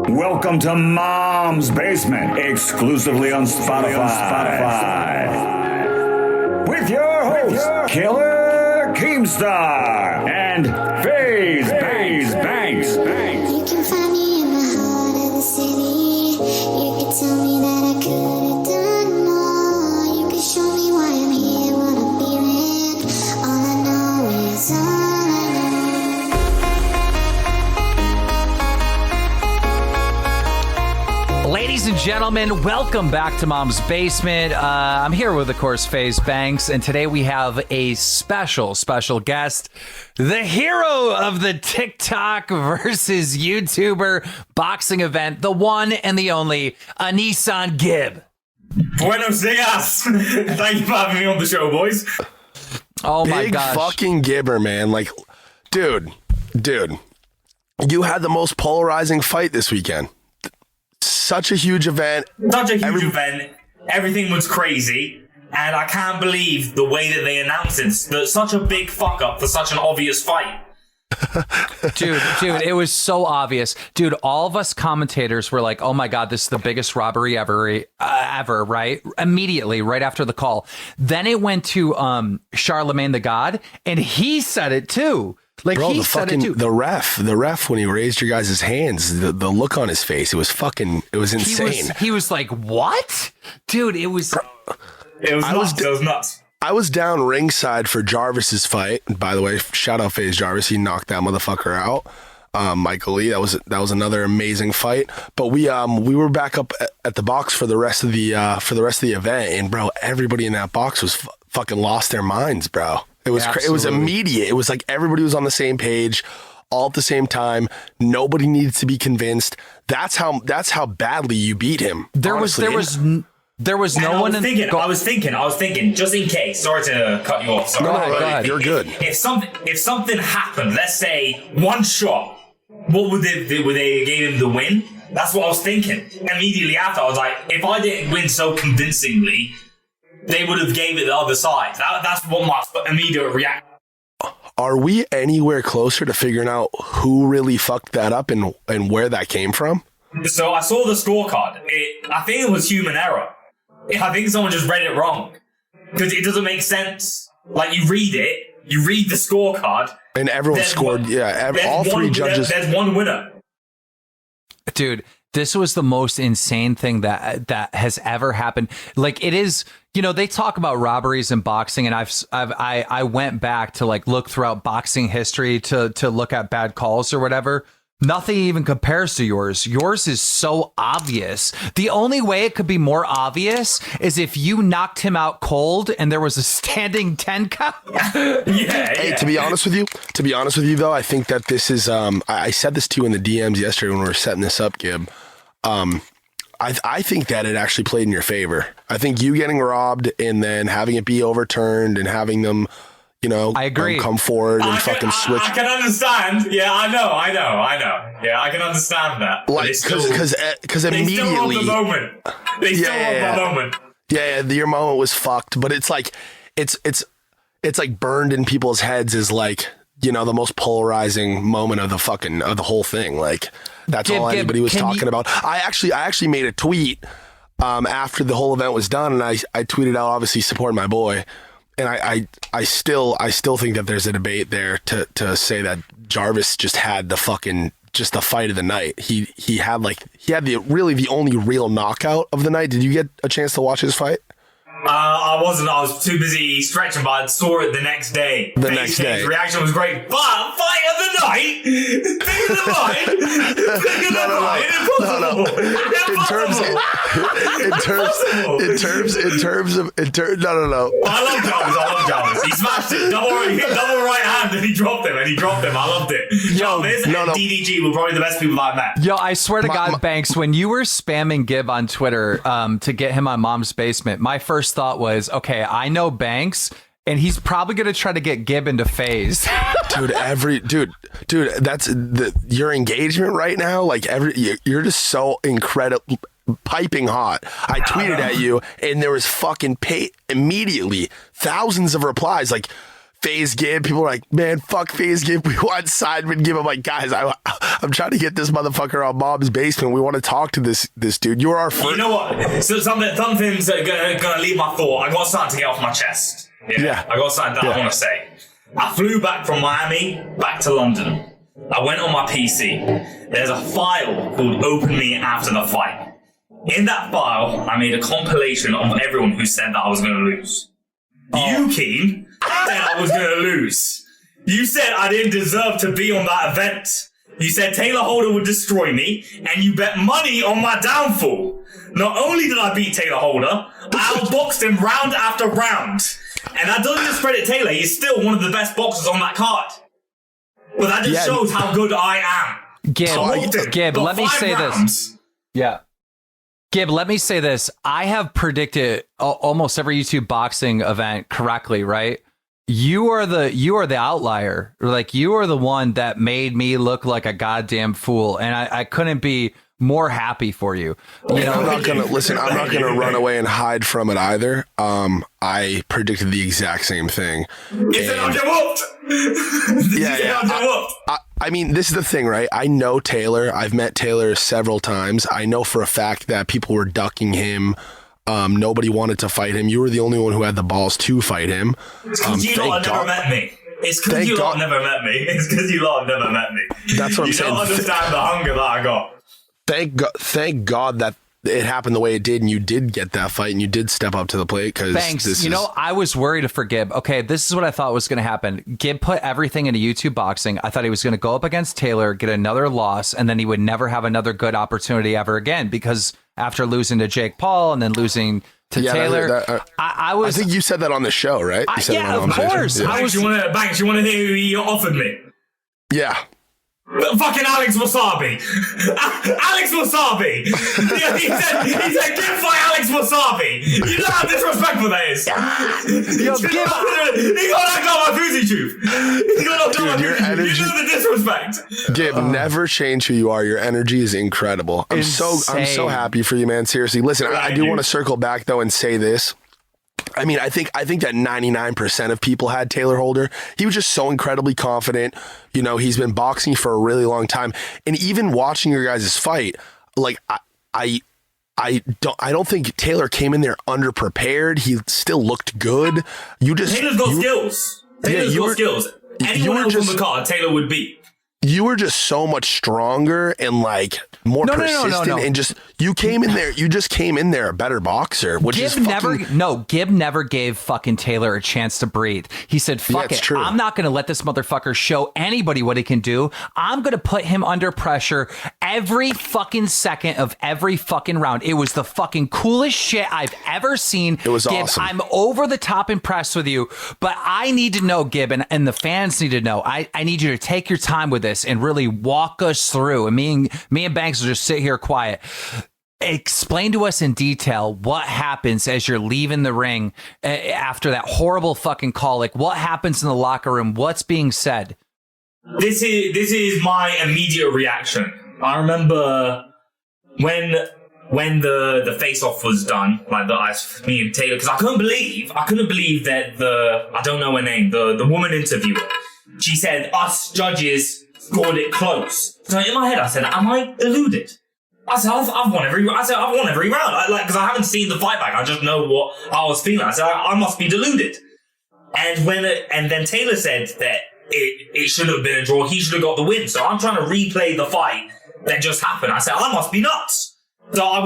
Welcome to Mom's Basement, exclusively on Spotify. With your hosts, Killer Keemstar and Faze Banks. You can find me in the heart of the city. You can tell me that I could have done more. You can show me why I'm here, what I'm feeling. All I know is all I know. Ladies and gentlemen, welcome back to Mom's Basement. I'm here with, of course, Faze Banks, and today we have a special guest, the hero of the TikTok versus YouTuber boxing event, the one and the only AnEsonGib. Buenos dias. Thank you for having me on the show, boys. Oh my Big gosh. fucking Gibber, man. Like, dude, you had the most polarizing fight this weekend. Such a huge event. Event. Everything was crazy. And I can't believe the way that they announced it. Such a big fuck up for such an obvious fight. Dude, it was so obvious. Dude, all of us commentators were like, oh my God, this is the biggest robbery ever, right? Immediately, right after the call. Then it went to Charlemagne the God, and he said it too. Like, Bro, he said it too. the ref, when he raised your guys' hands, the look on his face, it was insane. He was like, what? Dude, it was nuts. I was down ringside for Jarvis's fight. By the way, shout out FaZe Jarvis. He knocked that motherfucker out. Michael Lee. That was another amazing fight. But we were back up at the box for the rest of the event, and bro, everybody in that box was fucking lost their minds, bro. It was it was immediate. It was like everybody was on the same page, all at the same time. Nobody needed to be convinced. That's how badly you beat him. There was no one. I was thinking, just in case. Sorry to cut you off. Sorry. No, go ahead. You're good. If something happened, let's say one shot, what would they do? Would they give him the win? That's what I was thinking. Immediately after, I was like, if I didn't win so convincingly, they would have gave it the other side. That's what my immediate reaction. Are we anywhere closer to figuring out who really fucked that up and where that came from? So I saw the scorecard. I think it was human error. I think someone just read it wrong. Because it doesn't make sense. Like, you read the scorecard. And everyone scored, all three judges. There's one winner. Dude, this was the most insane thing that has ever happened. Like, it is, they talk about robberies in boxing, and I went back to like look throughout boxing history to look at bad calls or whatever. Nothing even compares to yours. Yours is so obvious. The only way it could be more obvious is if you knocked him out cold and there was a standing 10 count. Hey, to be honest with you though, I think that this is I said this to you in the DMs yesterday when we were setting this up, Gib. I think that it actually played in your favor. I think you getting robbed and then having it be overturned and having them, I agree. Come forward and fucking switch. I can understand. Yeah, I know. Yeah, I can understand that. Like, because immediately. They still want the moment. The moment. Yeah, your moment was fucked. But it's like, it's like burned in people's heads as like, the most polarizing moment of the whole thing. Like, that's all anybody was talking about. I actually made a tweet after the whole event was done, and I tweeted out, obviously supporting my boy. And I still think that there's a debate there to say that Jarvis just had the fight of the night. He had the only real knockout of the night. Did you get a chance to watch his fight? I wasn't. I was too busy stretching, but I saw it the next day. His reaction was great. But fight of the night, pick the fight, No. No. I love Jarvis. He smashed it. Double right hand, and he dropped him. I loved it. Jarvis and DDG were probably the best people I've met. Yo, I swear to God, Banks, when you were spamming Gib on Twitter to get him on Mom's Basement, my first thought was, okay, I know Banks, and he's probably gonna try to get Gib into Faze. dude, that's your engagement right now. Like, you're just so incredible, piping hot. I tweeted at you, and there was fucking immediately thousands of replies. Like, Faze Gib. People were like, man, fuck Faze Gib. We want Sideman Gib. I'm like, guys, I'm trying to get this motherfucker on Mom's Basement. We want to talk to this dude. You're our first. You know what? So something's gonna leave my thought. I got something to get off my chest. Yeah. I got something that I want to say. I flew back from Miami back to London. I went on my PC. There's a file called Open Me After the Fight. In that file, I made a compilation of everyone who said that I was going to lose. You, Keem, said I was going to lose. You said I didn't deserve to be on that event. You said Tayler Holder would destroy me, and you bet money on my downfall. Not only did I beat Tayler Holder, I outboxed him round after round. And that doesn't discredit Tayler. He's still one of the best boxers on that card. But that just shows how good I am. Gib, let me say this. Yeah. Gib, let me say this. I have predicted almost every YouTube boxing event correctly, right? You are the outlier. Like, you are the one that made me look like a goddamn fool. And I couldn't be more happy for you. You know, I'm not gonna run away and hide from it either. I predicted the exact same thing. I mean, this is the thing, right? I know Tayler. I've met Tayler several times. I know for a fact that people were ducking him. Nobody wanted to fight him. You were the only one who had the balls to fight him. It's because you lot have never met me. It's because you lot have never met me. It's because you lot have never met me. That's what I'm saying. You don't understand the hunger that I got. Thank God that it happened the way it did, and you did get that fight, and you did step up to the plate. Because I was worried for Gib. Okay, this is what I thought was going to happen. Gib put everything into YouTube boxing. I thought he was going to go up against Tayler, get another loss, and then he would never have another good opportunity ever again. Because after losing to Jake Paul and then losing to Tayler, I think you said that on the show, right? Of course. Yeah. Banks, you want to hear who you offered me? Yeah. Fucking Alex Wasabi. Alex Wasabi. He said, "Give fight Alex Wasabi." You know how disrespectful that is. He got that guy my Fuzi Truth. He got that guy my Fuzi Truth. You know the disrespect. Gib, never change who you are. Your energy is incredible. I'm so happy for you, man. Seriously. Listen, I do want to circle back though and say this. I mean, I think that 99% of people had Tayler Holder. He was just so incredibly confident. You know, he's been boxing for a really long time. And even watching your guys' fight, like I don't think Tayler came in there underprepared. He still looked good. Taylor's got skills. Taylor's got skills. Anyone else on the card, Tayler would beat. You were just so much stronger and like more persistent and just you just came in there a better boxer. Gib never gave fucking Tayler a chance to breathe. He said, fuck it. True. I'm not gonna let this motherfucker show anybody what he can do. I'm gonna put him under pressure every fucking second of every fucking round. It was the fucking coolest shit I've ever seen. It was Gib, awesome. I'm over the top impressed with you, but I need to know, Gib, and the fans need to know. I need you to take your time with this and really walk us through. And me and Banks will just sit here quiet. Explain to us in detail what happens as you're leaving the ring after that horrible fucking call. Like, what happens in the locker room? What's being said? This is my immediate reaction. I remember when the face-off was done, like me and Tayler, because I couldn't believe that I don't know her name, the woman interviewer, she said us judges scored it close. So in my head, I said, "Am I deluded?" I said, "I've won every round." Because I haven't seen the fight back. I just know what I was feeling. I said, "I must be deluded." And then Tayler said that it should have been a draw. He should have got the win. So I'm trying to replay the fight that just happened. I said, "I must be nuts." So I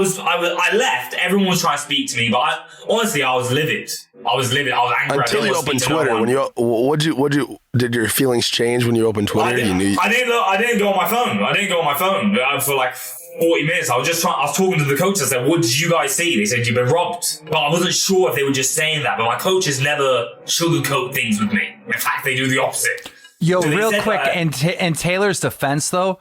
left. Everyone was trying to speak to me, but honestly, I was livid. I was angry. Until you opened Twitter, did your feelings change when you opened Twitter? I didn't go on my phone. For like 40 minutes. I was talking to the coach. I said, "What did you guys see?" They said, "You've been robbed." But I wasn't sure if they were just saying that. But my coaches never sugarcoat things with me. In fact, they do the opposite. Yo, real quick, in Taylor's defense, though,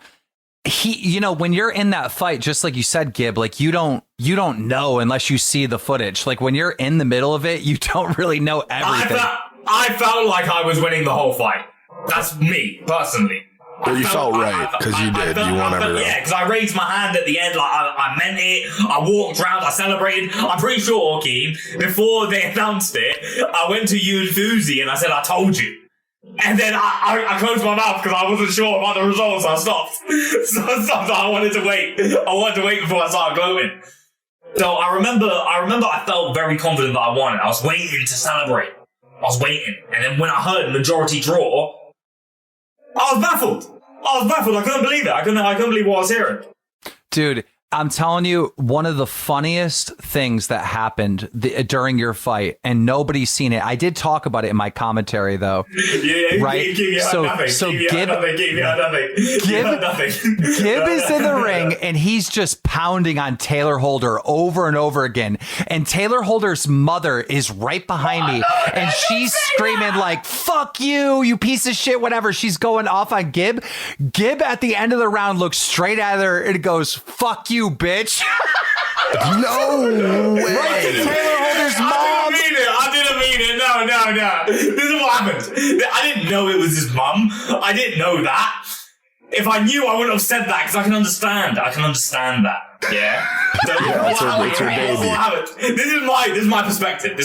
when you're in that fight, just like you said, Gib, like you don't know unless you see the footage. Like when you're in the middle of it, you don't really know everything. I felt like I was winning the whole fight. That's me personally. Well, you felt right because you did. You won every round. Yeah, because I raised my hand at the end, like I meant it. I walked around, I celebrated. I'm pretty sure, Keem, before they announced it, I went to you and Fuzi and I said, "I told you." And then I closed my mouth because I wasn't sure about the results. I stopped. So I stopped. I wanted to wait. Before I started gloating. So I remember I felt very confident that I won it. I was waiting to celebrate. I was waiting. And then when I heard majority draw, I was baffled. I couldn't believe it. I couldn't believe what I was hearing. Dude, I'm telling you, one of the funniest things that happened during your fight, and nobody's seen it. I did talk about it in my commentary, though. Yeah, right. So Gib is in the ring, and he's just pounding on Tayler Holder over and over again. And Tayler Holder's mother is right behind me, and she's screaming like, "Fuck you, you piece of shit!" Whatever. She's going off on Gib. Gib at the end of the round looks straight at her and goes, "Fuck you, bitch." No way. Right to Tayler Holder's mom. I didn't mean it. No. This is what happened. I didn't know it was his mum. I didn't know that. If I knew, I wouldn't have said that because I can understand that. Yeah. So it's her baby. This is my perspective.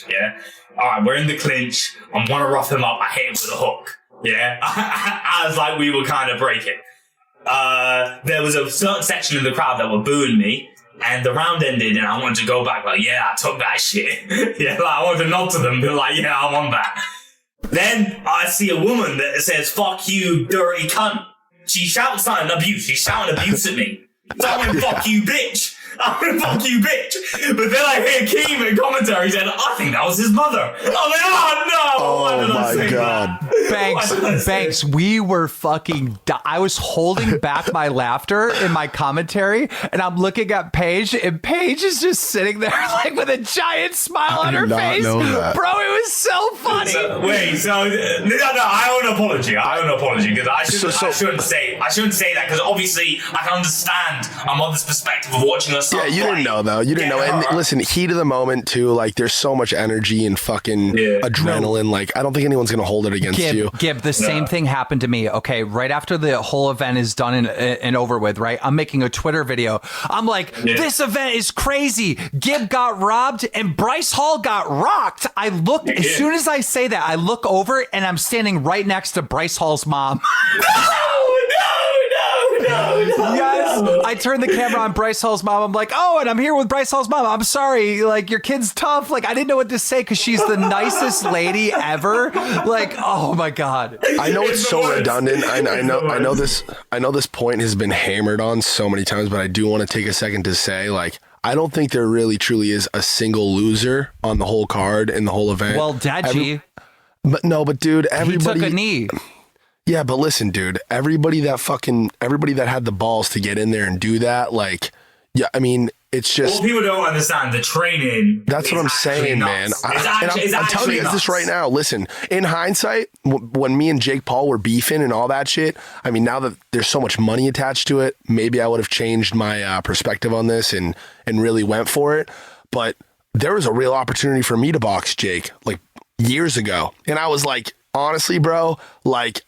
Yeah. All right, we're in the clinch. I'm gonna rough him up. I hit him with a hook. Yeah. As like we were kind of breaking. There was a certain section of the crowd that were booing me, and the round ended, and I wanted to go back like, yeah, I took that shit. Yeah, like, I wanted to nod to them and be like, yeah, I won that. Then I see a woman that says, "Fuck you, dirty cunt." She shouts something abuse. She's shouting abuse at me. So I went, "Fuck you, bitch." But then I hear Keem in commentary saying, "I think that was his mother." I was like, "Oh no!" Oh my god, Banks, we were fucking. I was holding back my laughter in my commentary, and I'm looking at Paige, and Paige is just sitting there like with a giant smile on her face. Bro, it was so funny. No, I owe an apology because I shouldn't say that because obviously I can understand. I'm on this perspective of watching us. Yeah, you didn't know though. You didn't know. And listen, heat of the moment too. Like, there's so much energy and fucking adrenaline. Like, I don't think anyone's gonna hold it against you. Gib, the same thing happened to me. Okay, right after the whole event is done and over with, right? I'm making a Twitter video. I'm like, this event is crazy. Gib got robbed and Bryce Hall got rocked. I look as soon as I say that, I look over and I'm standing right next to Bryce Hall's mom. No. Yes, I turned the camera on Bryce Hall's mom. I'm like, "Oh, and I'm here with Bryce Hall's mom. I'm sorry, like, your kid's tough." Like, I didn't know what to say because she's the nicest lady ever. Like, oh my god. I know it's so redundant. I know this point has been hammered on so many times, but I do want to take a second to say, like, I don't think there really truly is a single loser on the whole card in the whole event. Well, Daji. But dude, everybody he took a knee. Yeah, but listen, dude, everybody that had the balls to get in there and do that, like, yeah, I mean, it's just... Well, people don't understand the training. That's what I'm saying, man. I'm telling you this right now. Listen, in hindsight, when me and Jake Paul were beefing and all that shit, I mean, now that there's so much money attached to it, maybe I would have changed my perspective on this and really went for it. But there was a real opportunity for me to box Jake, like, years ago. And I was like, honestly, bro, like...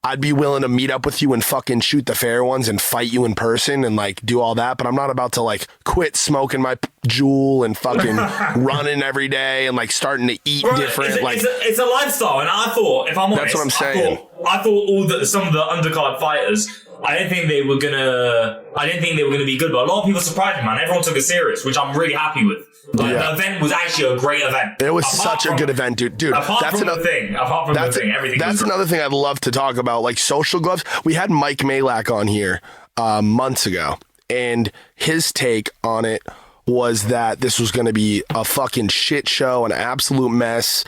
I'd be willing to meet up with you and fucking shoot the fair ones and fight you in person and like do all that, but I'm not about to like quit smoking my Juul and fucking running every day and like starting to eat different. It's a lifestyle, and I thought, if I'm honest, that's what I'm saying. I thought some of the undercard fighters, I didn't think they were gonna be good, but a lot of people surprised me, man. Everyone took it serious, which I'm really happy with. Like, the event was actually a great event. It was such a good event, dude. That's another thing. Everything. That's another thing I'd love to talk about, like social gloves. We had Mike Malak on here months ago, and his take on it was that this was going to be a fucking shit show, an absolute mess.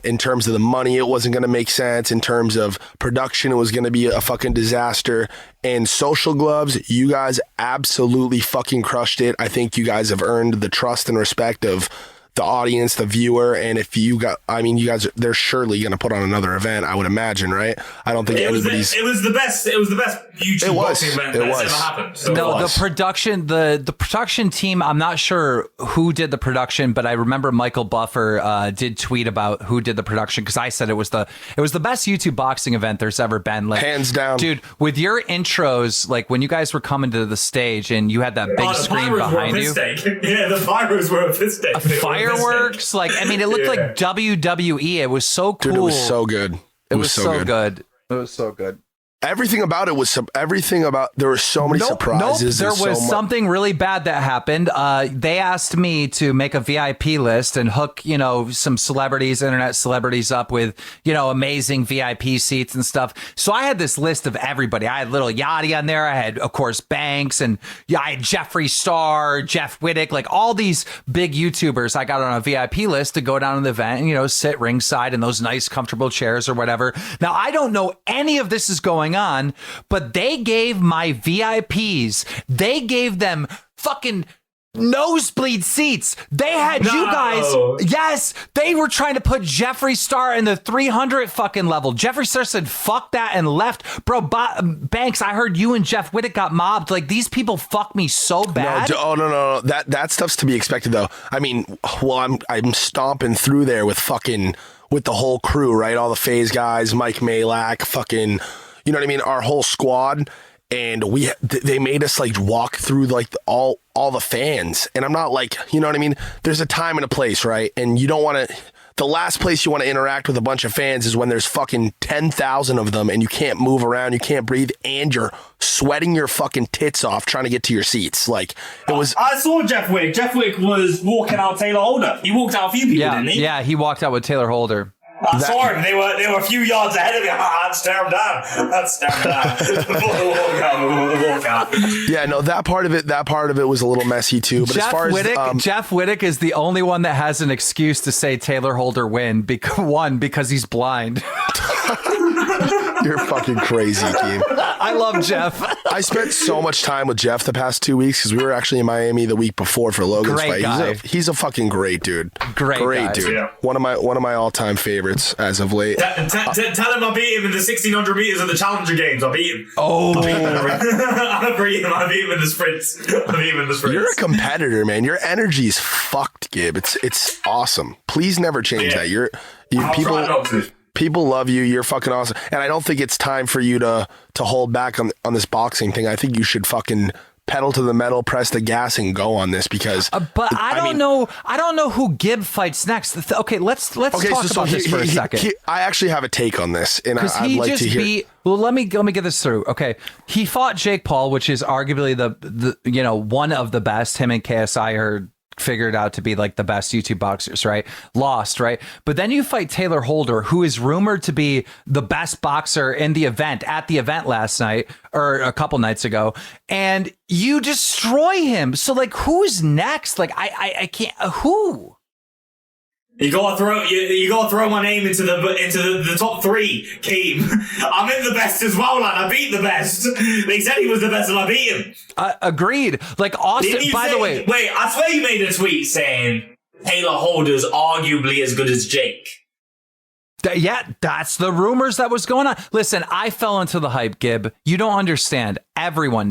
In terms of the money, it wasn't going to make sense. In terms of production, it was going to be a fucking disaster. And social gloves, you guys absolutely fucking crushed it. I think you guys have earned the trust and respect of the audience, the viewer, and if you got, I mean, you guys, they're surely going to put on another event, I would imagine, right? I don't think anybody's... It was the best YouTube boxing event that's ever happened. So no, the production team, I'm not sure who did the production, but I remember Michael Buffer did tweet about who did the production, because I said it was the best YouTube boxing event there's ever been. Like, hands down. Dude, with your intros, like when you guys were coming to the stage and you had that big screen behind you. Yeah, the pyros were a piss take. Fireworks, like, I mean, it looked like WWE. It was so cool. Dude, it was so good. It was so good. It was so good. Everything about it was there were so many surprises. There was something really bad that happened. They asked me to make a VIP list and hook, some internet celebrities up with, amazing VIP seats and stuff. So I had this list of everybody. I had little Yachty on there. I had, of course, Banks, and I had Jeffree Star, Jeff Wittick, like all these big YouTubers. I got on a VIP list to go down to the event and, sit ringside in those nice, comfortable chairs or whatever. Now, I don't know any of this is going on, but they gave my VIPs, they gave them fucking nosebleed seats. They had you guys. Yes, they were trying to put Jeffree Star in the 300 fucking level. Jeffree Star said fuck that and left. Bro, Banks, I heard you and Jeff Wittick got mobbed. Like, these people fuck me so bad. No. That stuff's to be expected, though. I mean, well, I'm stomping through there with the whole crew, right? All the Faze guys, Mike Malak, fucking, you know what I mean? Our whole squad. And they made us like walk through like all the fans. And I'm not like, you know what I mean? There's a time and a place, right? And you don't want to, the last place you want to interact with a bunch of fans is when there's fucking 10,000 of them and you can't move around, you can't breathe, and you're sweating your fucking tits off trying to get to your seats. Like, it was. I saw Jeff Wittick. Jeff Wittick was walking out Tayler Holder. He walked out a few people, didn't he? Yeah, he walked out with Tayler Holder. I saw him. They were a few yards ahead of me. I'd stare him down. Walk out. Yeah, no, that part of it was a little messy too. But Jeff Wittick is the only one that has an excuse to say Tayler Holder win because he's blind. You're fucking crazy, Keem. I love Jeff. I spent so much time with Jeff the past 2 weeks because we were actually in Miami the week before for Logan's fight. He's a fucking great dude. Great guy. Dude. Yeah. One of my all-time favorites as of late. Tell him I beat him in the 1600 meters of the Challenger Games. I beat him. Oh, I beat him in the sprints. You're a competitor, man. Your energy's fucked, Gib. It's awesome. Please never change that. People love you. You're fucking awesome. And I don't think it's time for you to hold back on this boxing thing. I think you should fucking pedal to the metal, press the gas, and go on this because. But I don't know who Gib fights next. Okay, let's talk about this for a second. I actually have a take on this, and I'd like to hear. Well, let me get this through. Okay, he fought Jake Paul, which is arguably the one of the best. Him and KSI are figured out to be like the best YouTube boxers, right? Lost, right? But then you fight Tayler Holder, who is rumored to be the best boxer at the event last night or a couple nights ago, and you destroy him. So like, who's next? Like, I can't. Who? You gotta throw my name into the top three, Keem. I'm in the best as well, lad. I beat the best. They said he was the best, and I beat him. Agreed. Like Austin. By the way, wait. I swear you made a tweet saying Tayler Holder's arguably as good as Jake. That's the rumors that was going on. Listen, I fell into the hype, Gib. You don't understand. Everyone,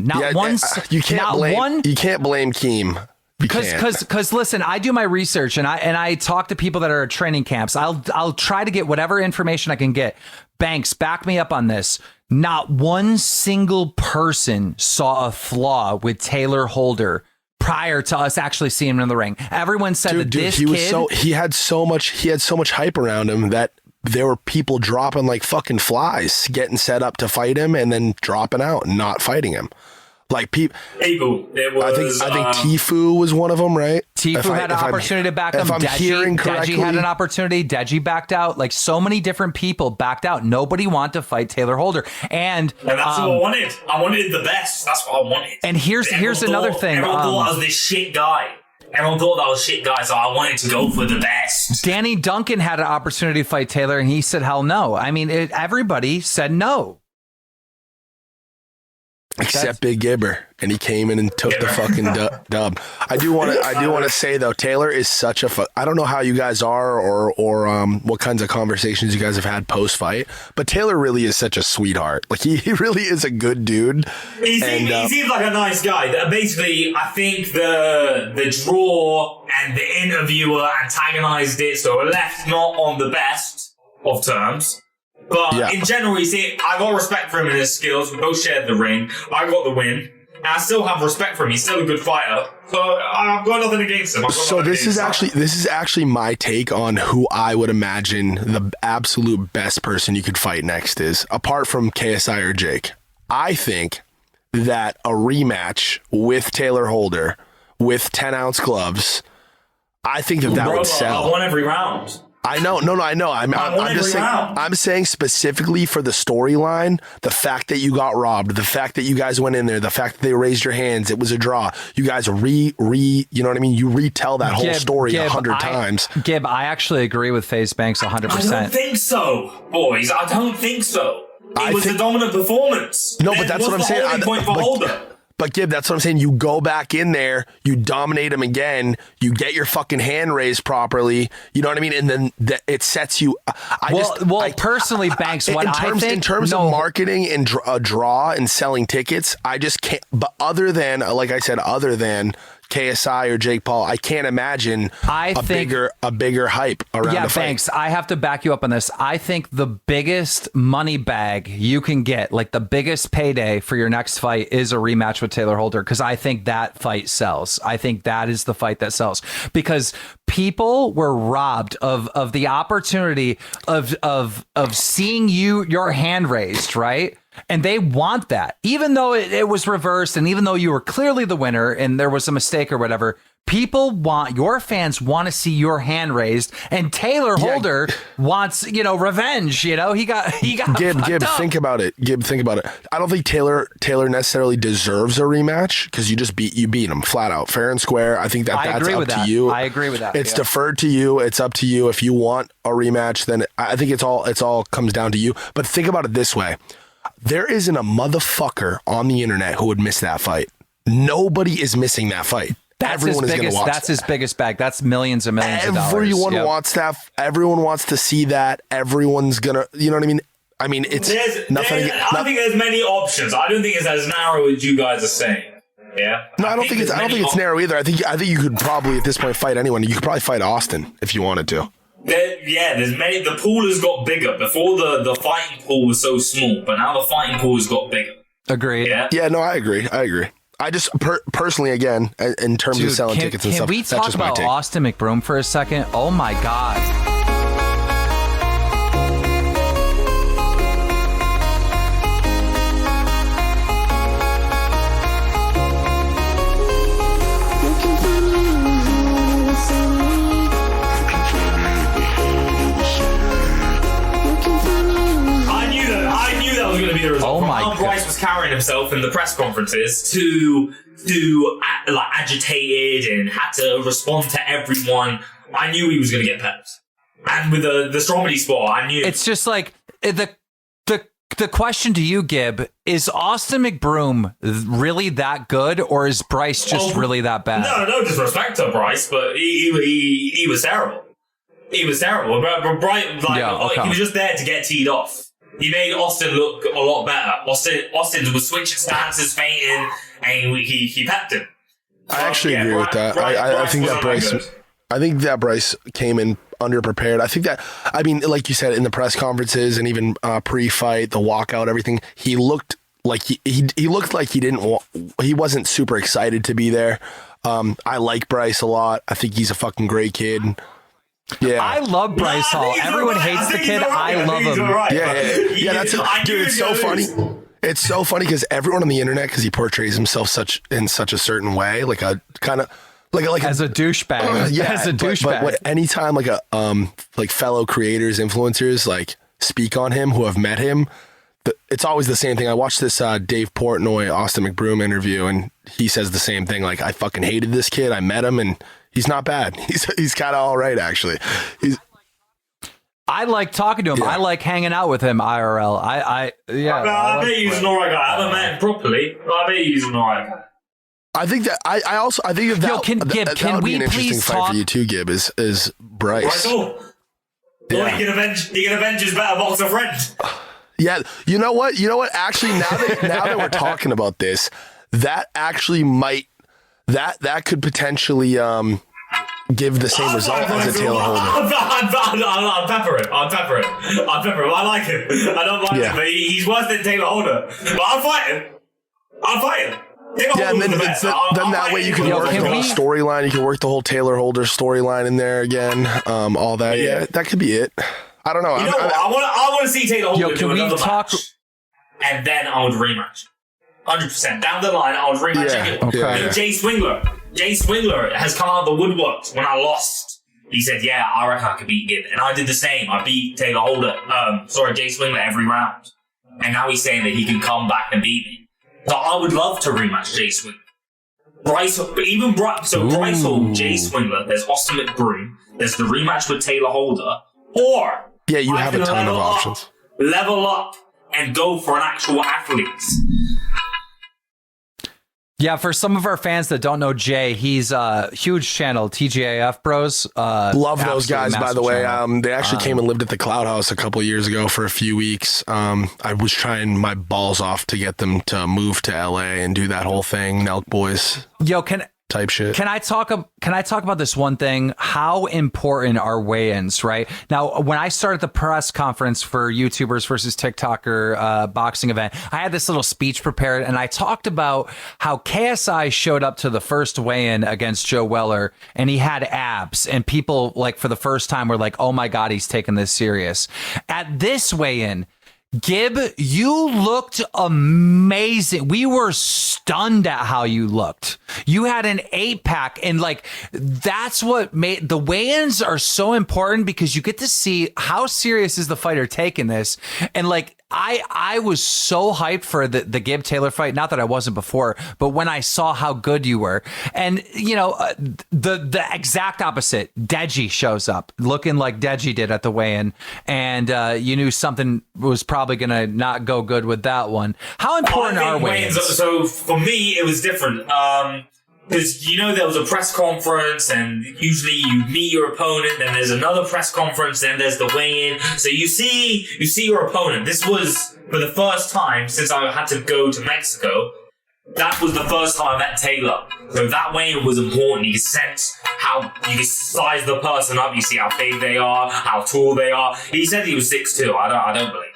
you can't blame Keem. Because listen, I do my research and I talk to people that are at training camps. I'll try to get whatever information I can get. Banks, back me up on this. Not one single person saw a flaw with Tayler Holder prior to us actually seeing him in the ring. Everyone said he had so much hype around him that there were people dropping like fucking flies, getting set up to fight him and then dropping out and not fighting him. Like people, it was, I think Tfue was one of them, right? Tfue had an opportunity to back him. Deji had an opportunity. Deji backed out. Like so many different people backed out. Nobody wanted to fight Tayler Holder, and that's what I wanted. I wanted the best. That's what I wanted. And here's another thing. Everyone thought I was this shit guy. Everyone thought that was shit guy, so I wanted to go for the best. Danny Duncan had an opportunity to fight Tayler, and he said, "Hell no." I mean, everybody said no. Except Big Gibber, and he came in and took the fucking dub. I do want to say though, Tayler is such a. I don't know how you guys are, or what kinds of conversations you guys have had post fight, but Tayler really is such a sweetheart. Like he really is a good dude. He seems like a nice guy. Basically, I think the draw and the interviewer antagonized it, so left not on the best of terms. But in general, I got respect for him and his skills. We both shared the ring. I got the win. and I still have respect for him. He's still a good fighter. So I've got nothing against him. So this is actually my take on who I would imagine the absolute best person you could fight next is, apart from KSI or Jake. I think that a rematch with Tayler Holder with 10-ounce gloves, I think that would sell. I won every round. I know. I'm just saying. I'm saying specifically for the storyline, the fact that you got robbed, the fact that you guys went in there, the fact that they raised your hands, it was a draw. You guys you know what I mean? You retell that whole story 100 times. Gib, I actually agree with Faze Banks 100%. I don't think so, boys. I don't think so. It was the dominant performance. No, but that's what I'm saying. Point for Holder. But Gib, that's what I'm saying. You go back in there, you dominate him again, you get your fucking hand raised properly. You know what I mean? And then it sets you. Personally, Banks, in terms of marketing and a draw and selling tickets, I just can't. But other than, like I said, other than KSI or Jake Paul, I can't imagine a bigger hype around the fight. Banks, I have to back you up on this. I think the biggest money bag you can get, like the biggest payday for your next fight, is a rematch with Tayler Holder, because I think that fight sells. I think that is the fight that sells, because people were robbed of the opportunity of seeing your hand raised, right? And they want that, even though it was reversed, and even though you were clearly the winner and there was a mistake or whatever, your fans want to see your hand raised, and Tayler Holder wants, revenge. He got Gib, think about it. I don't think Tayler necessarily deserves a rematch, because you beat him flat out, fair and square. I think that's up to you. I agree with that. It's deferred to you. It's up to you. If you want a rematch, then I think it's all comes down to you. But think about it this way. There isn't a motherfucker on the internet who would miss that fight. Nobody is missing that fight. Everyone is going to watch. That's his biggest bag. That's millions and millions of dollars. Everyone wants that. Everyone wants to see that. Everyone's going to, you know what I mean? I mean, it's nothing. I don't think there's many options. I don't think it's as narrow as you guys are saying. Yeah. No, I don't think it's narrow either. I think you could probably at this point fight anyone. You could probably fight Austin if you wanted to. There's many. The pool has got bigger. Before the fighting pool was so small, but now the fighting pool has got bigger. Agreed. Yeah. No, I agree. I just personally, again, in terms of selling tickets and stuff. Can we talk about Austin McBroom for a second? Oh my God. Oh my God. Bryce was carrying himself in the press conferences to agitated and had to respond to everyone. I knew he was going to get pepped. And with the Stromedy spot, I knew. It's just like the question to you, Gib, is Austin McBroom really that good, or is Bryce just really that bad? No disrespect to Bryce, but he was terrible. He was terrible. But Bryce, he was just there to get teed off. He made Austin look a lot better. Austin was switching stances, feinting, and he pepped him. I actually agree with that. I think that Bryce came in underprepared. I think that, I mean, like you said, in the press conferences and even pre-fight, the walkout, everything, he looked like he looked like he wasn't super excited to be there. I like Bryce a lot. I think he's a fucking great kid. Yeah, I love Bryce Hall. Everyone hates the kid. I love him. Yeah. That's dude. It's so funny. It's so funny because everyone on the internet, because he portrays himself in such a certain way, like a kind of like as a douchebag. As a douchebag. But anytime like fellow creators, influencers like speak on him who have met him, it's always the same thing. I watched this Dave Portnoy, Austin McBroom interview, and he says the same thing. Like, I fucking hated this kid. I met him, and he's not bad. He's kind of all right, actually. I like talking to him. Yeah. I like hanging out with him IRL. I bet he's an alright guy. I haven't met him properly, but I bet he's an alright guy. I think that I think that can would we be an interesting fight for you too, Gib. Is Bryce? Yeah. He can avenge his better boxer friend. Yeah, you know what? Actually, now that we're talking about this, that actually might that could potentially give the same result as a Tayler Holder. I'll pepper him. I like him. I don't mind him, but he's worse than Tayler Holder. But I'll fight him. Yeah, and then that way you can work the whole storyline. You can work the whole Tayler Holder storyline in there again. All that. Yeah, that could be it. I don't know. You know what? I want to see Tayler Holder do another match, and then I would rematch. 100%. Down the line, I would rematch it. Okay. You know, Jay Swingler has come out of the woodworks when I lost. He said, yeah, I reckon I could beat Gib. And I did the same. I beat Tayler Holder, Jay Swingler every round. And now he's saying that he can come back and beat me. So I would love to rematch Jay Swingler. Bryce Hall, Jay Swingler, there's Austin McBroom, there's the rematch with Tayler Holder, or yeah, you have a ton of options. Level up and go for an actual athlete. Yeah, for some of our fans that don't know Jay, he's a huge channel, TGAF Bros. Love those guys, by the way. They actually came and lived at the Cloud House a couple of years ago for a few weeks. I was trying my balls off to get them to move to LA and do that whole thing, Nelk Boys. Type shit. Can I talk about this one thing? How important are weigh-ins, right? Now, when I started the press conference for YouTubers versus TikToker boxing event, I had this little speech prepared, and I talked about how KSI showed up to the first weigh-in against Joe Weller, and he had abs, and people, like, for the first time were like, oh my God, he's taking this serious. At this weigh-in, Gib, you looked amazing. We were stunned at how you looked. You had an 8-pack, and like that's what made the weigh-ins are so important, because you get to see how serious is the fighter taking this. And like I was so hyped for the Gib Taylor fight. Not that I wasn't before, but when I saw how good you were, and you know, the exact opposite, Deji shows up looking like Deji did at the weigh-in, and you knew something was probably gonna not go good with that one. How important are weigh-ins? So for me, it was different. Because, you know, there was a press conference, and usually you meet your opponent, then there's another press conference, then there's the weigh-in. So you see your opponent. This was, for the first time since I had to go to Mexico, that was the first time I met Tayler. So that weigh-in was important. You can sense how, you can size the person up, you see how big they are, how tall they are. He said he was 6'2". I don't believe.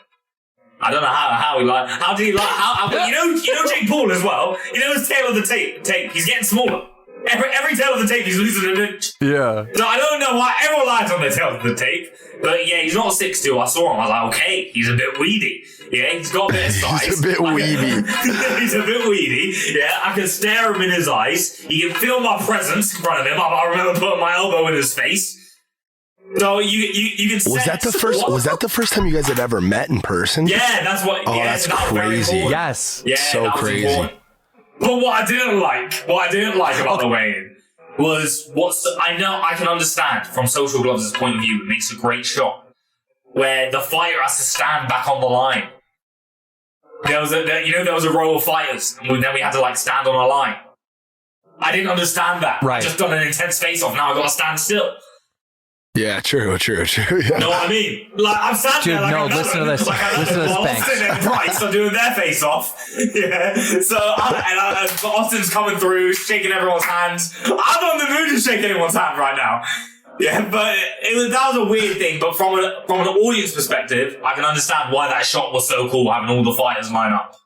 I don't know how he like. How did he like? You know Jake Paul as well. You know his tail of the tape. He's getting smaller. Every tail of the tape, he's losing an inch. Yeah. So I don't know why everyone lies on their tail of the tape. But yeah, he's not 6'2". I saw him. I was like, okay, he's a bit weedy. Yeah, he's got a bit of size. He's a bit weedy. He's a bit weedy. Yeah, I can stare him in his eyes. He can feel my presence in front of him. I remember putting my elbow in his face. So you can sense. Was that the first time you guys had ever met in person? Yeah, that's what. Oh, yeah, that's crazy. Yes. Yeah, so crazy. Important. But what I didn't like about the weigh-in was I can understand from Social Gloves' point of view, it makes a great shot where the fighter has to stand back on the line. There was a row of fighters, and then we had to like stand on a line. I didn't understand that. Right. I just done an intense face-off. Now I got to stand still. Yeah, true. Yeah. Know what I mean? Like, I'm standing there like no, I'm listen to this. Listen to this, Banks. Austin and Bryce are doing their face off. Yeah. So, Austin's coming through, shaking everyone's hands. I'm not in the mood to shake anyone's hand right now. Yeah, but that was a weird thing. But from an audience perspective, I can understand why that shot was so cool, having all the fighters line up.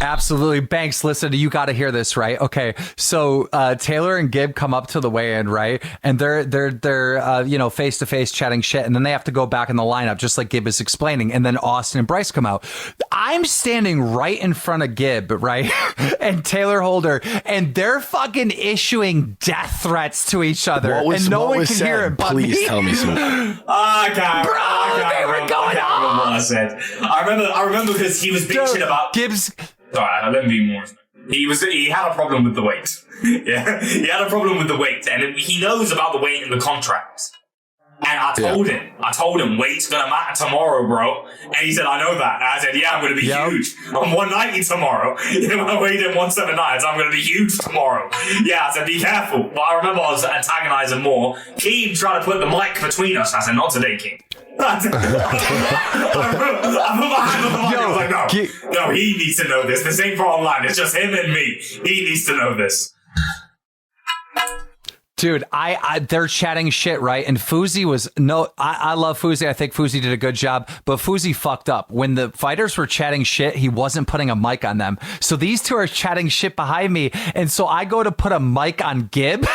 Absolutely. Banks, listen, you got to hear this, right? Okay. So, Tayler and Gib come up to the weigh-in, right? And they're face to face chatting shit. And then they have to go back in the lineup, just like Gib is explaining. And then Austin and Bryce come out. I'm standing right in front of Gib, right? And Tayler Holder, and they're fucking issuing death threats to each other. And no one can hear it but me. Please tell me something. They were going on. What I said. I remember because he was bitching about Gibbs. Sorry, let me be more. He had a problem with the weight. Yeah, he had a problem with the weight, and he knows about the weight in the contract. And I told him, weight's gonna matter tomorrow, bro. And he said, I know that. And I said, yeah, I'm gonna be huge. I'm 190 tomorrow. When I weighed in 179, so I'm gonna be huge tomorrow. Yeah, I said, be careful. But I remember I was antagonizing more. Keem tried to put the mic between us. I said, not today, Keem. I put my hand on the mic. I was like, no, he needs to know this. This ain't for online. It's just him and me. He needs to know this. Dude, they're chatting shit, right? And Fuzi was I love Fuzi. I think Fuzi did a good job, but Fuzi fucked up. When the fighters were chatting shit, he wasn't putting a mic on them. So these two are chatting shit behind me, and so I go to put a mic on Gib.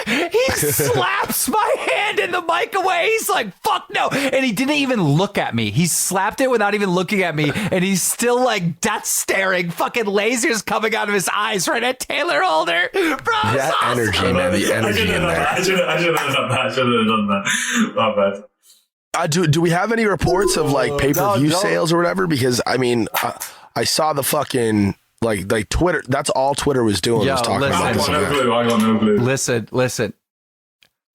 He slaps my hand in the mic away. He's like, fuck no. And he didn't even look at me. He slapped it without even looking at me. And he's still like death staring, fucking lasers coming out of his eyes right at Tayler Holder. Bro, that awesome. energy, man. The energy in there. I should have done that. My bad. Do we have any reports of like pay-per-view sales or whatever? Because I mean, I saw the fucking like Twitter. That's all Twitter was doing, was talking about this. I got no clue. Listen.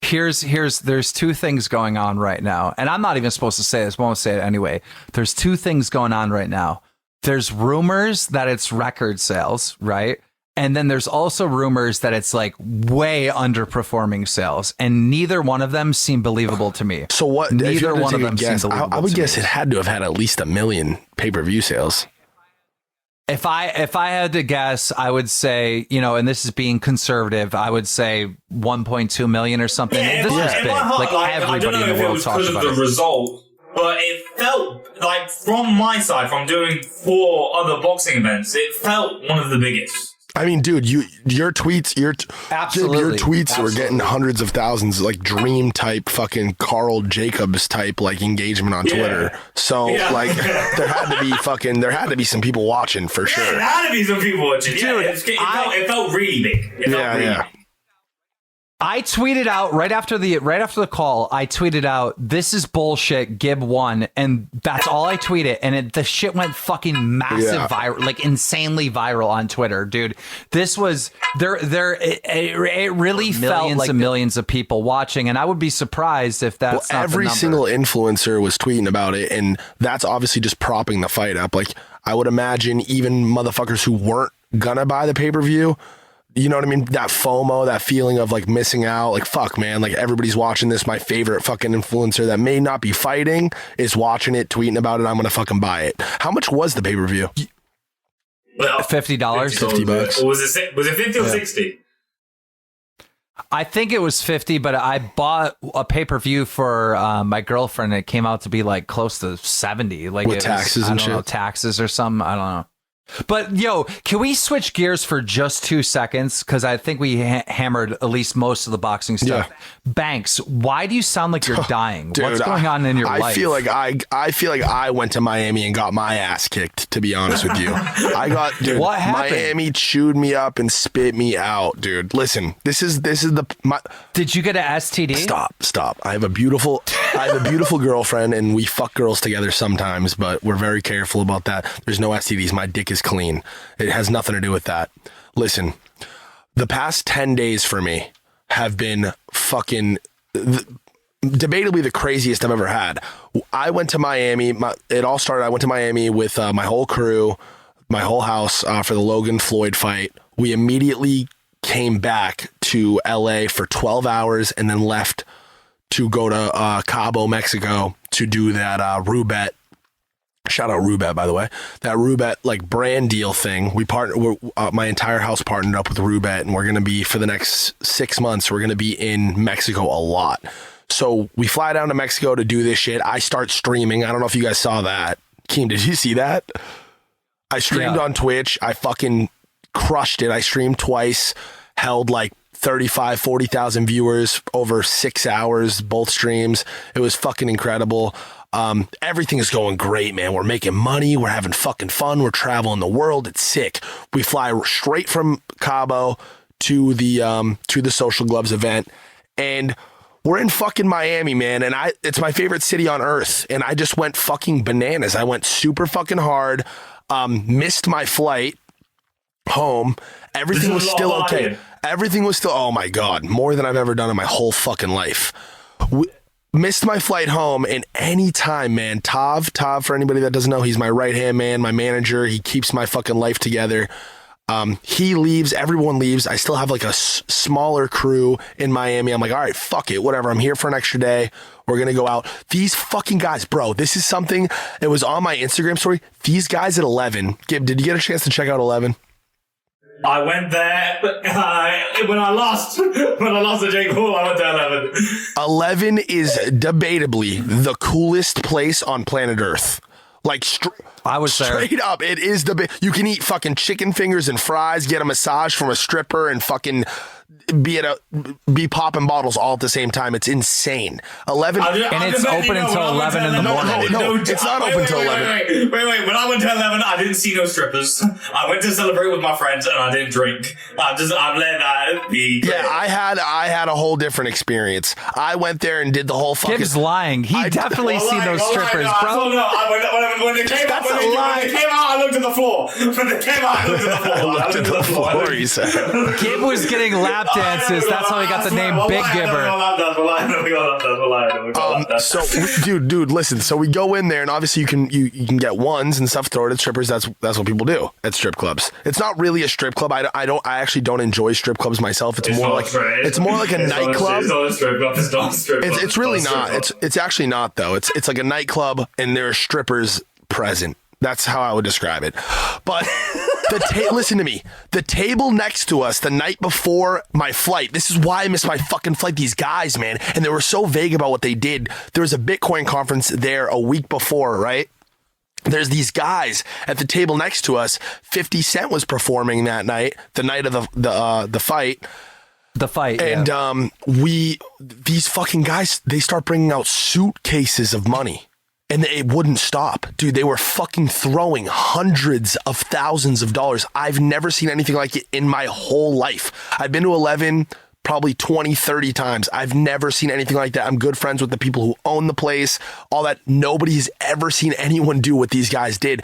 There's two things going on right now, and I'm not even supposed to say this, but I won't say it anyway. There's two things going on right now. There's rumors that it's record sales, right? And then there's also rumors that it's like way underperforming sales, and neither one of them seem believable to me. So what? Neither one of them seems believable. I would guess it had to have had at least 1 million pay-per-view sales. If I had to guess, I would say, and this is being conservative, I would say 1.2 million or something. Yeah, this was big. Like I don't know everybody in if the it world was talks because of about the it. result, but it felt like from my side, from doing 4 other boxing events, it felt one of the biggest. I mean, dude, your tweets, your tweets were getting hundreds of thousands, like dream type, fucking Carl Jacobs type, like engagement on Twitter. So like, there had to be some people watching for sure. There had to be some people watching. Dude, it felt really big. It felt really big. I tweeted out right after the call. I tweeted out, "This is bullshit. Gib won," and that's all I tweeted. And the shit went fucking massive viral, like insanely viral on Twitter, dude. This was it really felt like millions of people watching, and I would be surprised if that's not every single influencer was tweeting about it, and that's obviously just propping the fight up. Like I would imagine even motherfuckers who weren't gonna buy the pay-per-view. You know what I mean? That FOMO, that feeling of like missing out, like fuck, man, like everybody's watching this. My favorite fucking influencer that may not be fighting is watching it, tweeting about it. I'm gonna fucking buy it. How much was the pay-per-view? Well, $50. $50. Or was it 50 or 60? I think it was 50, but I bought a pay-per-view for my girlfriend. And it came out to be like close to 70, like with taxes and shit, taxes or something. I don't know. But yo, can we switch gears for just 2 seconds? Because I think we hammered at least most of the boxing stuff. Yeah. Banks, why do you sound like you're dying? Dude, what's going on in your life? I feel like I went to Miami and got my ass kicked. To be honest with you, what happened? Miami chewed me up and spit me out, dude. Listen, this is Did you get an STD? Stop. I have a beautiful girlfriend, and we fuck girls together sometimes, but we're very careful about that. There's no STDs. My dick is clean. It has nothing to do with that. Listen, the past 10 days for me have been fucking debatably the craziest I've ever had. I went to Miami. It all started. I went to Miami with my whole crew, my whole house for the Logan Floyd fight. We immediately came back to LA for 12 hours and then left to go to Cabo, Mexico to do that Roubet. Shout out Roubet, by the way. That Roubet like brand deal thing. My entire house partnered up with Roubet, and we're going to be, for the next 6 months, we're going to be in Mexico a lot. So we fly down to Mexico to do this shit. I start streaming. I don't know if you guys saw that. Keem, did you see that? I streamed on Twitch. I fucking crushed it. I streamed twice, held like 35, 40,000 viewers over 6 hours, both streams. It was fucking incredible. Everything is going great, man. We're making money. We're having fucking fun. We're traveling the world. It's sick. We fly straight from Cabo to the Social Gloves event, and we're in fucking Miami, man. And it's my favorite city on earth. And I just went fucking bananas. I went super fucking hard. Missed my flight home. Everything was still okay. Everything was still, oh my God, more than I've ever done in my whole fucking life. Missed my flight home, and anytime, man, Tav, for anybody that doesn't know, he's my right-hand man, my manager. He keeps my fucking life together. He leaves, everyone leaves. I still have like a smaller crew in Miami. I'm like, all right, fuck it, whatever. I'm here for an extra day. We're going to go out. These fucking guys, bro, this is something, it was on my Instagram story. These guys at 11, Gib, did you get a chance to check out 11? I went there when I lost to Jake Paul. I went to 11. 11 is debatably the coolest place on planet Earth. Like I was straight there. up, it is you can eat fucking chicken fingers and fries, get a massage from a stripper, and fucking be popping bottles all at the same time. It's insane. 11 and it's open until 11 in the morning. No, it's not open until 11. Wait. When I went to 11, I didn't see no strippers. I went to celebrate with my friends and I didn't drink. I've let that be. Yeah, I had a whole different experience. I went there and did the whole fucking. Gibbs lying. He definitely seen those strippers, bro. When they came out, I looked at the floor. When they came out, I looked at the floor. I looked at the floor, he said. Gib was getting lap dances. That's how he got the name Big Gibber. So, dude, listen. So we go in there, and obviously you can get ones and stuff. Throw it at strippers. That's what people do at strip clubs. It's not really a strip club. I actually don't enjoy strip clubs myself. It's more like a nightclub. It's not a strip club. It's not a strip club. It's really not. It's actually not though. It's like a nightclub, and there are strippers present. That's how I would describe it. But listen to me. The table next to us the night before my flight. This is why I missed my fucking flight. These guys, man, and they were so vague about what they did. There was a Bitcoin conference there a week before, right? There's these guys at the table next to us. 50 Cent was performing that night, the night of the fight. The fight, and these fucking guys, they start bringing out suitcases of money. And it wouldn't stop. Dude, they were fucking throwing hundreds of thousands of dollars. I've never seen anything like it in my whole life. I've been to 11 probably 20, 30 times. I've never seen anything like that. I'm good friends with the people who own the place, all that. Nobody's ever seen anyone do what these guys did.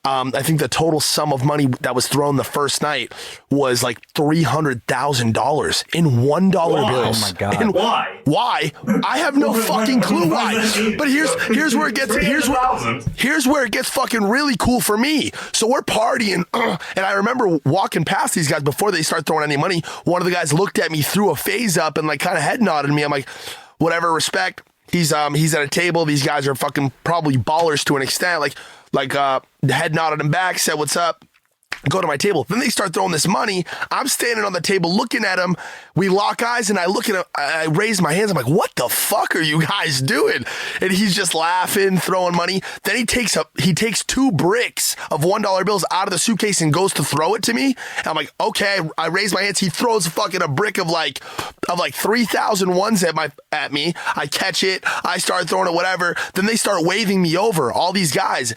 I think the total sum of money that was thrown the first night was like $300,000 in $1 bills. Oh my God. Why? I have no fucking clue why. But here's where it gets fucking really cool for me. So we're partying, and I remember walking past these guys before they start throwing any money. One of the guys looked at me, threw a Faze up, and like kind of head nodded at me. I'm like, whatever, respect. He's at a table. These guys are fucking probably ballers to an extent. Like the head nodded him back, said, "What's up?" Go to my table. Then they start throwing this money. I'm standing on the table looking at him. We lock eyes, and I look at him. I raise my hands. I'm like, "What the fuck are you guys doing?" And he's just laughing, throwing money. Then he takes 2 bricks of $1 bills out of the suitcase and goes to throw it to me. And I'm like, "Okay." I raise my hands. He throws fucking a brick of like 3,000 ones at me. I catch it. I start throwing it, whatever. Then they start waving me over. All these guys.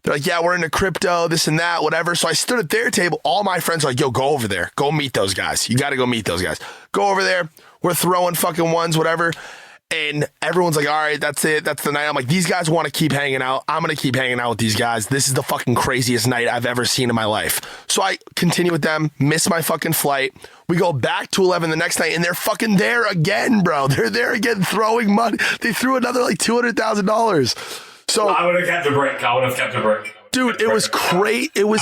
They're like, "Yeah, we're into crypto, this and that, whatever." So I stood at their table. All my friends are like, "Yo, go over there. Go meet those guys. You got to go meet those guys." Go over there. We're throwing fucking ones, whatever. And everyone's like, "All right, that's it. That's the night." I'm like, these guys want to keep hanging out. I'm going to keep hanging out with these guys. This is the fucking craziest night I've ever seen in my life. So I continue with them, miss my fucking flight. We go back to 11 the next night, and they're fucking there again, bro. They're there again throwing money. They threw another like $200,000. So I would have kept a brick. Dude, it was crazy. It was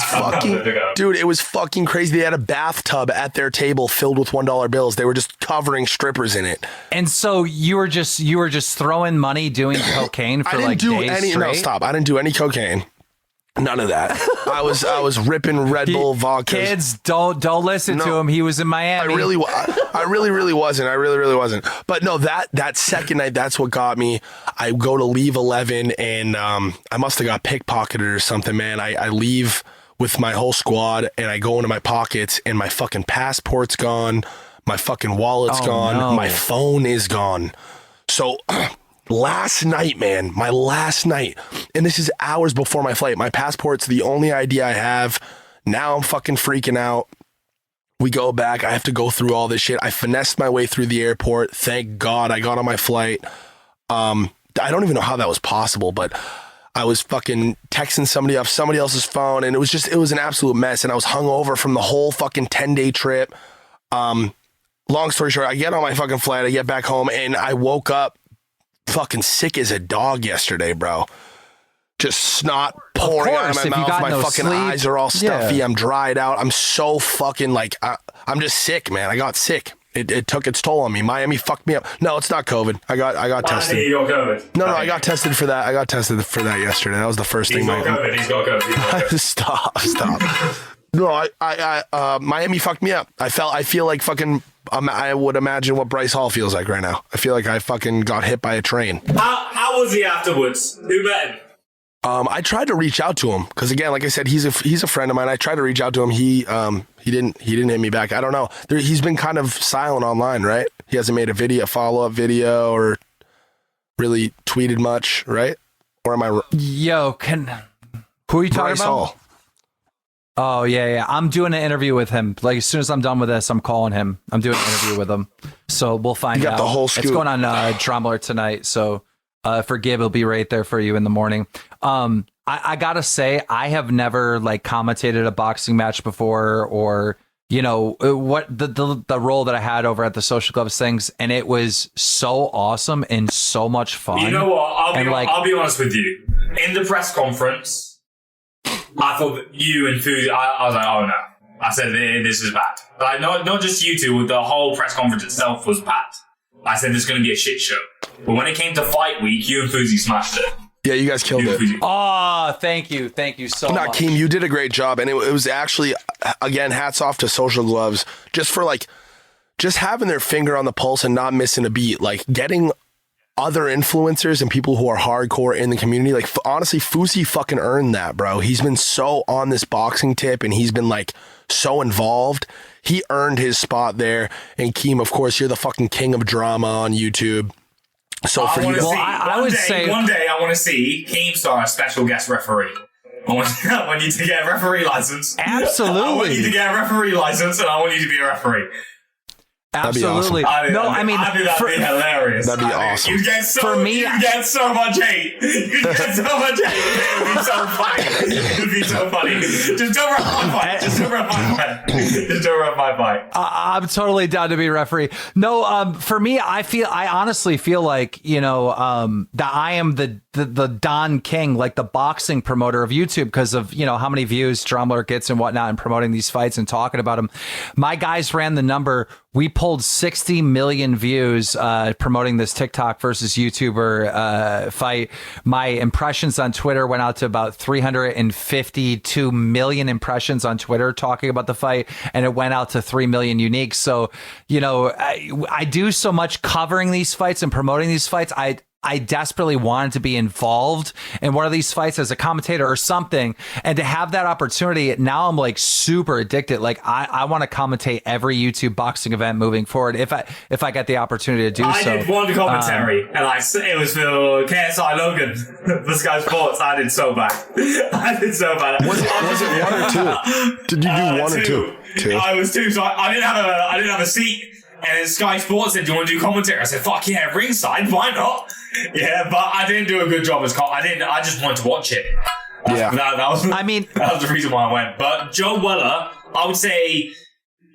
fucking crazy. They had a bathtub at their table filled with $1 bills. They were just covering strippers in it. And so you were just throwing money, doing cocaine for like days straight? No, stop. I didn't do any cocaine. None of that. I was ripping Red Bull vodka. Kids, don't listen to him. He was in Miami. I really wasn't. But no, that second night, that's what got me. I go to leave 11, and I must have got pickpocketed or something, man. I leave with my whole squad, and I go into my pockets, and my fucking passport's gone. My fucking wallet's gone. No. My phone is gone. So last night, man, my last night, and this is hours before my flight. My passport's the only ID I have. Now I'm fucking freaking out. We go back. I have to go through all this shit. I finessed my way through the airport. Thank God I got on my flight. I don't even know how that was possible, but I was fucking texting somebody off somebody else's phone, and it was an absolute mess. And I was hungover from the whole fucking 10-day trip. Long story short, I get on my fucking flight. I get back home, and I woke up fucking sick as a dog yesterday, bro. Just snot pouring out of my mouth. My fucking eyes are all stuffy. Yeah. I'm dried out. I'm so fucking like, I'm just sick, man. I got sick. It took its toll on me. Miami fucked me up. No, it's not COVID. I got tested. You got COVID. No, I got tested for that. I got tested for that yesterday. That was the first thing. He's got COVID. Stop. No, Miami fucked me up. I feel like fucking. I would imagine what Bryce Hall feels like right now. I feel like I fucking got hit by a train. How was he afterwards? Who met him? I tried to reach out to him because, again, like I said, he's a friend of mine. I tried to reach out to him. He didn't hit me back. I don't know. He's been kind of silent online, right? He hasn't made a follow-up video, or really tweeted much, right? Or am I? Yo, who are you talking Bryce about? Hall. Oh, yeah. I'm doing an interview with him. Like, as soon as I'm done with this, I'm calling him. I'm doing an interview with him. So we'll find out. You got the whole scoop. It's going on Drumler tonight. So for Gib, it'll be right there for you in the morning. I got to say, I have never, like, commentated a boxing match before, or, you know, what the role that I had over at the Social Gloves things. And it was so awesome and so much fun. You know what? I'll be honest with you. In the press conference, I thought you and Food, I was like, oh no. I said, this is bad. Like, not just you two, the whole press conference itself was bad. I said, there's going to be a shit show. But when it came to fight week, you and Fousey smashed it. Yeah, you guys killed it. Oh, thank you so much. Keem, you did a great job. And it was actually, again, hats off to Social Gloves just for, like, just having their finger on the pulse and not missing a beat. Like, getting other influencers and people who are hardcore in the community. Like, honestly, Fousey fucking earned that, bro. He's been so on this boxing tip, and he's been, like, so involved. He earned his spot there. And Keem, of course, you're the fucking king of drama on YouTube. So for you, one day I want to see Keemstar a special guest referee. I want you to get a referee license. Absolutely. I want you to get a referee license, and I want you to be a referee. Absolutely. That'd be awesome. I think that'd be hilarious. That'd be awesome. You get so much hate. You get so much hate. It would be so funny. It would be so funny. Just don't run my fight. Just don't run my fight. I'm totally down to be a referee. No, for me, I honestly feel like, you know, that I am the Don King, like the boxing promoter of YouTube, because of, you know, how many views Drumler gets and whatnot, and promoting these fights and talking about them. My guys ran the number. We pulled 60 million views promoting this TikTok versus YouTuber fight. My impressions on Twitter went out to about 352 million impressions on Twitter talking about the fight, and it went out to 3 million uniques. So, you know, I do so much covering these fights and promoting these fights. I desperately wanted to be involved in one of these fights as a commentator or something. And to have that opportunity, now I'm like super addicted. Like I want to commentate every YouTube boxing event moving forward if I get the opportunity to do so. I did one commentary, and it was for KSI Logan for Sky Sports. I did so bad. Was it one or two? Did you do one or two? Two. I was two, so I didn't have a seat. And then Sky Sports said, do you want to do commentary? I said, fuck yeah, ringside, why not? Yeah, but I didn't do a good job as I just wanted to watch it. That was the reason why I went. But Joe Weller, I would say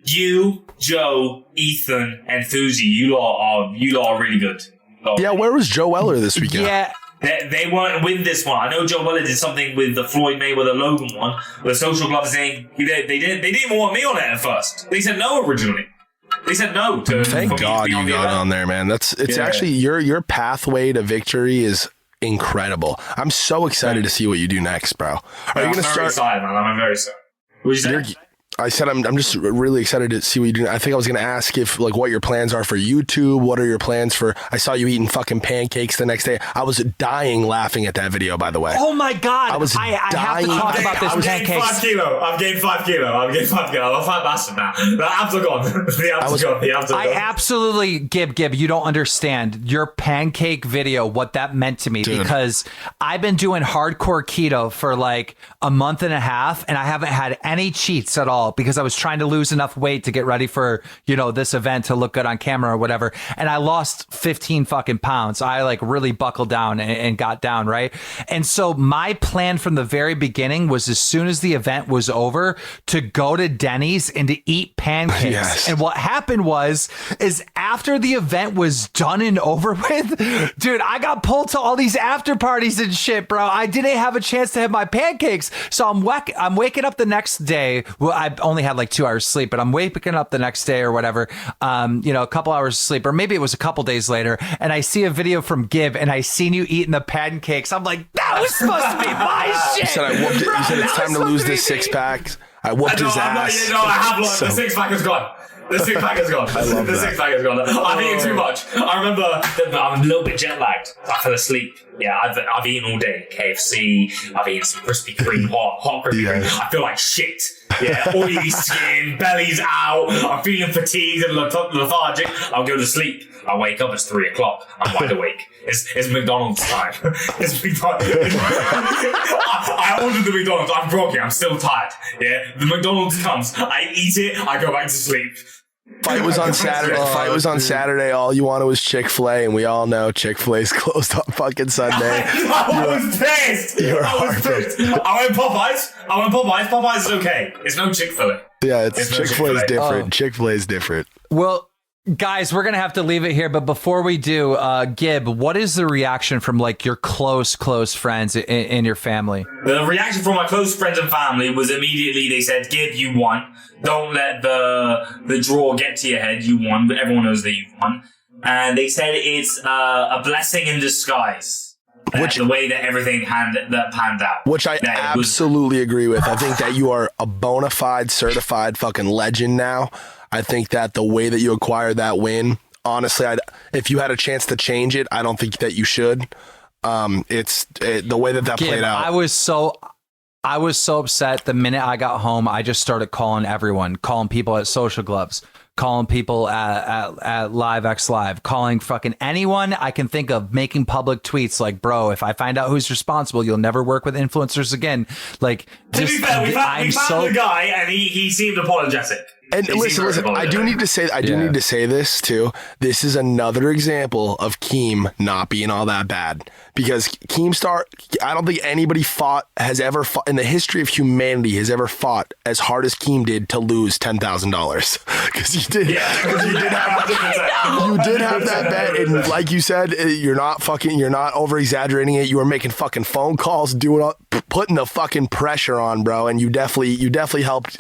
you, Joe, Ethan, and Fousey, you lot are really good. Yeah, where was Joe Weller this weekend? Yeah. They weren't with this one. I know Joe Weller did something with the Floyd Mayweather Logan one, the Social Gloves saying they didn't even want me on it at first. They said no originally. They said no to. Thank God you got on there, man. Actually your pathway to victory is incredible. I'm so excited to see what you do next, bro. Are you gonna start? Very excited, man. I'm very excited. What did you say? I said I'm just really excited to see what you do. I think I was going to ask if, like, what your plans are for YouTube. What are your plans for? I saw you eating fucking pancakes the next day. I was dying laughing at that video, by the way. Oh my God! I have to talk about this pancakes. I've gained 5 kilos. I'm a fat bastard now. The abs are gone. The abs are gone. I absolutely, Gib, you don't understand your pancake video, what that meant to me. Dude. Because I've been doing hardcore keto for like a month and a half, and I haven't had any cheats at all, because I was trying to lose enough weight to get ready for, you know, this event to look good on camera or whatever. And I lost 15 fucking pounds. I like really buckled down and got down. Right. And so my plan from the very beginning was, as soon as the event was over, to go to Denny's and to eat pancakes. Yes. And what happened is after the event was done and over with, dude, I got pulled to all these after parties and shit, bro. I didn't have a chance to have my pancakes. So I'm waking up the next day. Well, I only had like 2 hours sleep, but I'm waking up the next day or whatever, you know, a couple hours of sleep, or maybe it was a couple days later, and I see a video from Gib, and I seen you eating the pancakes. I'm like, that was supposed to be my shit. You said it's time to lose this 6-pack. I whooped his ass. I have lost. The six-pack is gone. The six-pack is gone. The six-pack is gone. I've eaten too much. I remember that I'm a little bit jet-lagged. I fell asleep. Yeah, I've eaten all day. KFC. I've eaten some Krispy Kreme, hot Krispy Kreme. I feel like shit. Yeah, oily skin, belly's out. I'm feeling fatigued and lethargic. I'll go to sleep. I wake up, it's 3 o'clock. I'm wide awake. It's McDonald's time. It's McDonald's. I ordered the McDonald's. I'm groggy. I'm still tired. Yeah, the McDonald's comes. I eat it. I go back to sleep. Fight was on Saturday. Saturday. All you wanted was Chick-fil-A, and we all know Chick-fil-A's closed on fucking Sunday. I was pissed. I went Popeyes. Popeyes is okay. It's no Chick-fil-A. Yeah, Chick-fil-A's different. Oh. Chick-fil-A's different. Well, guys, we're gonna have to leave it here. But before we do, Gib, what is the reaction from like your close friends in your family? The reaction from my close friends and family was immediately they said, "Gib, you won. Don't let the draw get to your head. You won, but everyone knows that you won." And they said it's a blessing in disguise. The way that everything that panned out. Which I absolutely agree with. I think that you are a bona fide, certified fucking legend now. I think that the way that you acquired that win, honestly, if you had a chance to change it, I don't think that you should. The way that played out. I was so upset the minute I got home. I just started calling everyone, calling people at Social Gloves, calling people at Live X Live, calling fucking anyone I can think of, making public tweets like, bro, if I find out who's responsible, you'll never work with influencers again. Like, to be fair, we found the guy and he seemed apologetic. And listen, I do need to say this too. This is another example of Keem not being all that bad, because Keemstar, I don't think anybody has ever fought in the history of humanity has ever fought as hard as Keem did to lose $10,000. Because you did. Yeah, you did have that bet, and like you said, you're not over exaggerating it. You were making fucking phone calls, putting the fucking pressure on, bro, and you definitely helped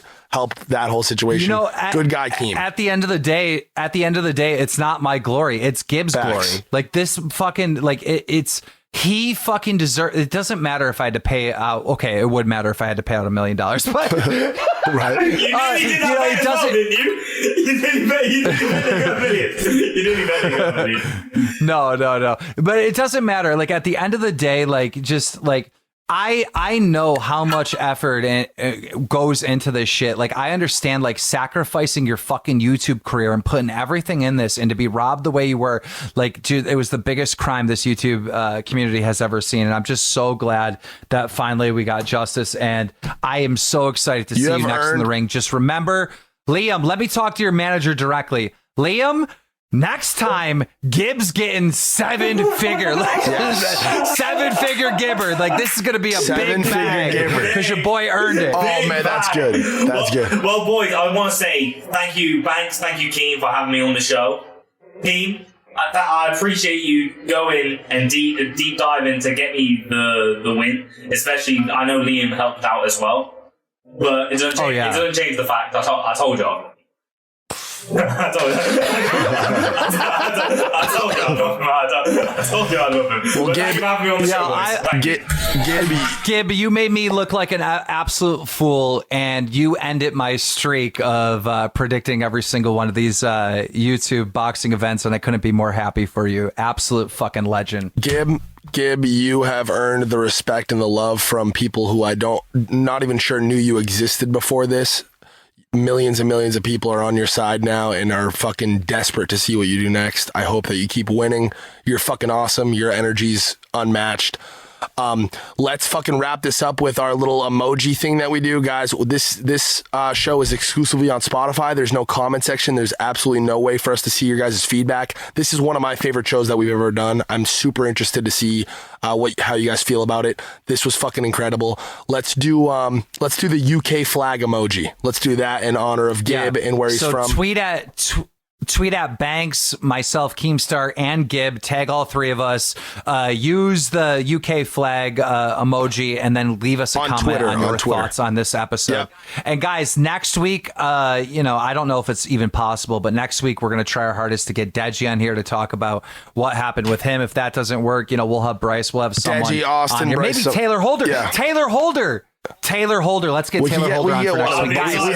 that whole situation. Good guy, Keem. At the end of the day, it's not my glory. It's Gibbs' glory. Like this fucking, like it's he fucking deserves. It doesn't matter if I had to pay out. Okay, it would matter if I had to pay out $1 million, but right. It doesn't. You didn't bet $1 million. No. But it doesn't matter. Like at the end of the day, like just like. I know how much effort goes into this shit. Like, I understand, like, sacrificing your fucking YouTube career and putting everything in this, and to be robbed the way you were, like, dude, it was the biggest crime this YouTube community has ever seen. And I'm just so glad that finally we got justice. And I am so excited to see you next in the ring. Just remember, Liam, let me talk to your manager directly. Liam, next time, Gibbs getting seven-figure Gibber. Like, this is going to be a big bag because your boy earned it. Oh, man, that's good. That's good. Well, boys, I want to say thank you, Banks. Thank you, Keem, for having me on the show. Keem, I appreciate you going and deep diving to get me the win. Especially, I know Liam helped out as well. But it doesn't change the fact I told y'all. I told you I love him. Well, Gib, have me on the show, Gib, you made me look like an absolute fool, and you ended my streak of predicting every single one of these YouTube boxing events, and I couldn't be more happy for you. Absolute fucking legend. Gib, you have earned the respect and the love from people who not even sure knew you existed before this. Millions and millions of people are on your side now and are fucking desperate to see what you do next. I hope that you keep winning. You're fucking awesome. Your energy's unmatched. Let's fucking wrap this up with our little emoji thing that we do, guys. This show is exclusively on Spotify. There's no comment section. There's absolutely no way for us to see your guys' feedback. This is one of my favorite shows that we've ever done. I'm super interested to see how you guys feel about it. This was fucking incredible. Let's do the UK flag emoji. Let's do that in honor of Gib and where he's from. Tweet at Banks, myself, Keemstar, and Gib. Tag all three of us. Use the UK flag emoji, and then leave us a comment on your thoughts on this episode. Yep. And guys, next week, I don't know if it's even possible, but next week we're going to try our hardest to get Deji on here to talk about what happened with him. If that doesn't work, we'll have Bryce. We'll have someone Deji, Austin, on here. Bryce, maybe Tayler Holder. Yeah. Tayler Holder. Tayler Holder. Let's get Tayler Holder on for next week.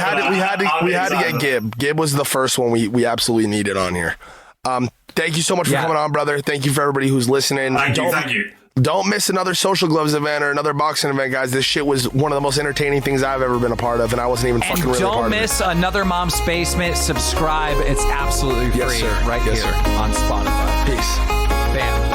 We had to get Gib. Gib was the first one we absolutely needed on here. Thank you so much for coming on, brother. Thank you for everybody who's listening. Thank you. Don't miss another Social Gloves event or another boxing event, guys. This shit was one of the most entertaining things I've ever been a part of, and I wasn't even fucking really part of it. Don't miss another Mom's Basement. Subscribe. It's absolutely free right here on Spotify. Peace. Bam.